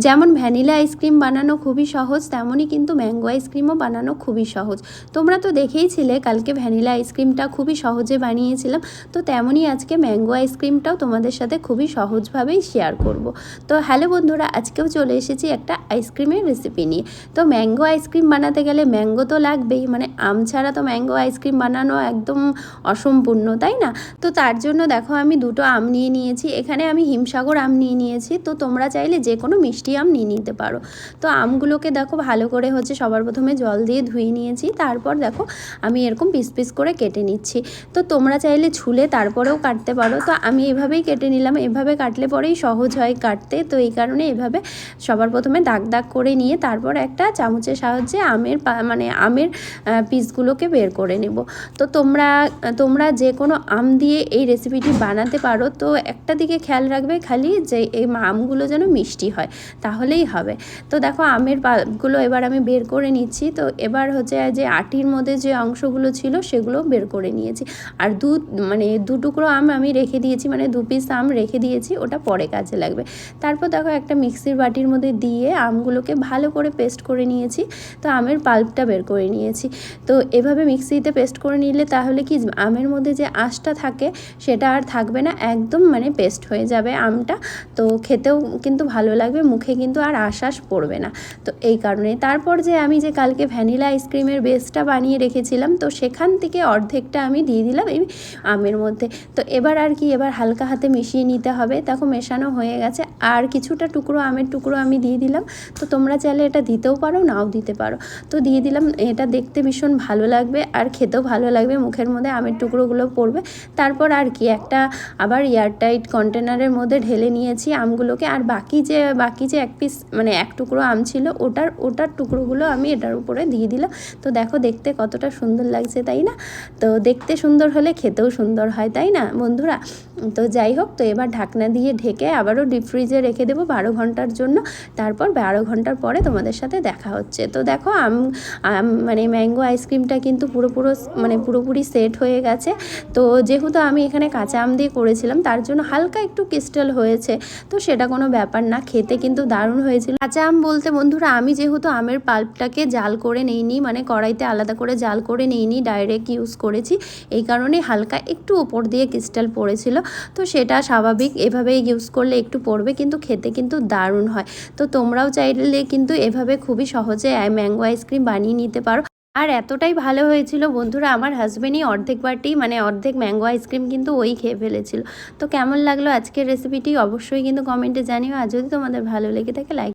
যেমন vanilla ice cream বানানো খুবই সহজ, তেমনই কিন্তু ম্যাঙ্গো আইসক্রিমও বানানো খুবই সহজ। তোমরা তো দেখেইছিলে কালকে ভ্যানিলা আইসক্রিমটা খুবই সহজে বানিয়েছিলাম, তো তেমনই আজকে ম্যাঙ্গো আইসক্রিমটাও তোমাদের সাথে খুবই সহজভাবেই শেয়ার করব। তো হ্যালো বন্ধুরা, আজকেও চলে এসেছি একটা আইসক্রিমের রেসিপি নিয়ে। তো ম্যাঙ্গো আইসক্রিম বানাতে গেলে ম্যাঙ্গো তো লাগবেই, মানে আম ছাড়া তো ম্যাঙ্গো আইসক্রিম বানানো একদম অসম্পূর্ণ, তাই না? তো তার জন্য দেখো আমি দুটো আম নিয়ে নিয়েছি। এখানে আমি হিমসাগর আম নিয়ে নিয়েছি, তো তোমরা চাইলে যে কোনো মিষ্টি আম নিয়ে নিতে পারো। তো আমগুলোকে দেখো ভালো করে সবার প্রথমে জল দিয়ে ধুয়ে নিয়েছি, তারপর দেখো আমি এরকম পিস পিস করে কেটে নিচ্ছি। তো তোমরা চাইলে ছুলে তারপরেও কাটতে পারো, তো আমি এভাবেই কেটে নিলাম। এভাবে কাটলে পরেই সহজ হয় কাটতে, তো এই কারণে এভাবে সবার প্রথমে দাগ দাগ করে নিয়ে তারপর একটা চামচের সাহায্যে আমের পিসগুলোকে বের করে নেব। তো তোমরা যে কোনো আম দিয়ে এই রেসিপিটি বানাতে পারো। তো একটা দিকে খেয়াল রাখবে খালি যে এই আমগুলো যেন মিষ্টি হয়, তাহলেই হবে। তো দেখো আমের পাল্পগুলো এবার আমি বের করে নিচ্ছি। তো এবার যে আটির মধ্যে যে অংশগুলো ছিল সেগুলো বের করে নিয়েছি। আর দু টুকরো আম আমি রেখে দিয়েছি, মানে 2 পিস আম রেখে দিয়েছি, ওটা পরে কাজে লাগবে। তারপর দেখো একটা মিক্সির বাটির মধ্যে দিয়ে আমগুলোকে ভালো করে পেস্ট করে নিয়েছি। তো আমের পাল্পটা বের করে নিয়েছি। তো এভাবে মিক্সিতে পেস্ট করে নিলে তাহলে কি আমের মধ্যে যে আঁশটা থাকে সেটা আর থাকবে না, একদম মানে পেস্ট হয়ে যাবে আমটা। তো খেতেও কিন্তু ভালো লাগবে, মুখে কিন্তু আর আঁশ পড়বে না। তো এই কারণে তারপর আমি যে কালকে ভ্যানিলা আইসক্রিমের বেসটা বানিয়ে রেখেছিলাম, তো সেখান থেকে অর্ধেকটা আমি দিয়ে দিলাম এই আমের মধ্যে। তো এবার হালকা হাতে মিশিয়ে নিতে হবে। দেখো মেশানো হয়ে গেছে, আর কিছুটা আমের টুকরো আমি দিয়ে দিলাম। তো তোমরা চাইলে এটা দিতেও পারো, নাও দিতে পারো। তো দিয়ে দিলাম, এটা দেখতে ভীষণ ভালো লাগবে আর খেতেও ভালো লাগবে, মুখের মধ্যে আমের টুকরোগুলো পড়বে। তারপর একটা আবার এয়ারটাইট কন্টেনারের মধ্যে ঢেলে নিয়েছি আমগুলোকে। আর বাকি যে এক পিস মানে এক টুকরো আম ছিল ওটার টুকরোগুলো আমি এটার উপরে দিয়ে দিলাম। তো দেখো দেখতে কতটা সুন্দর লাগছে, তাই না? তো দেখতে সুন্দর হলে খেতেও সুন্দর হয়, তাই না বন্ধুরা? তো যাই হোক, তো এবার ঢাকনা দিয়ে ঢেকে আবারও ডিপ ফ্রিজে রেখে দেবো 12 ঘন্টার জন্য। তারপর 12 ঘন্টার পরে তোমাদের সাথে দেখা হচ্ছে। তো দেখো মানে ম্যাঙ্গো আইসক্রিমটা কিন্তু পুরোপুরি সেট হয়ে গেছে। তো যেহেতু আমি এখানে কাঁচা আম দিয়ে করেছিলাম তার জন্য হালকা একটু ক্রিস্টাল হয়েছে, তো সেটা কোনো ব্যাপার না, খেতে কিন্তু দারুণ হয়েছিল। কাঁচা আম বলতে বন্ধুরা, আমি যেহেতু আমের পাল্পটাকে জাল করে নেইনি, মানে কড়াইতে আলাদা করে জাল করে নেইনি, ডাইরেক্ট ইউজ করেছি, এই কারণে হালকা একটু ওপর দিয়ে ক্রিস্টাল পড়েছিল। তো সেটা স্বাভাবিক, এভাবেই ইউজ করলে একটু পড়বে, কিন্তু খেতে কিন্তু দারুণ হয়। তো তোমরাও চাইলে কিন্তু এভাবে খুবই সহজে ম্যাঙ্গো আইসক্রিম বানিয়ে নিতে পারো। আর এতটাই ভালো হয়েছিল বন্ধুরা, আমার হাজবেন্ডই অর্ধেক ম্যাঙ্গো আইসক্রিম কিন্তু ওই খেয়ে ফেলেছিল। তো কেমন লাগলো আজকের রেসিপিটি অবশ্যই কিন্তু কমেন্টে জানিও। আর যদি তোমাদের ভালো লেগে থাকে লাইক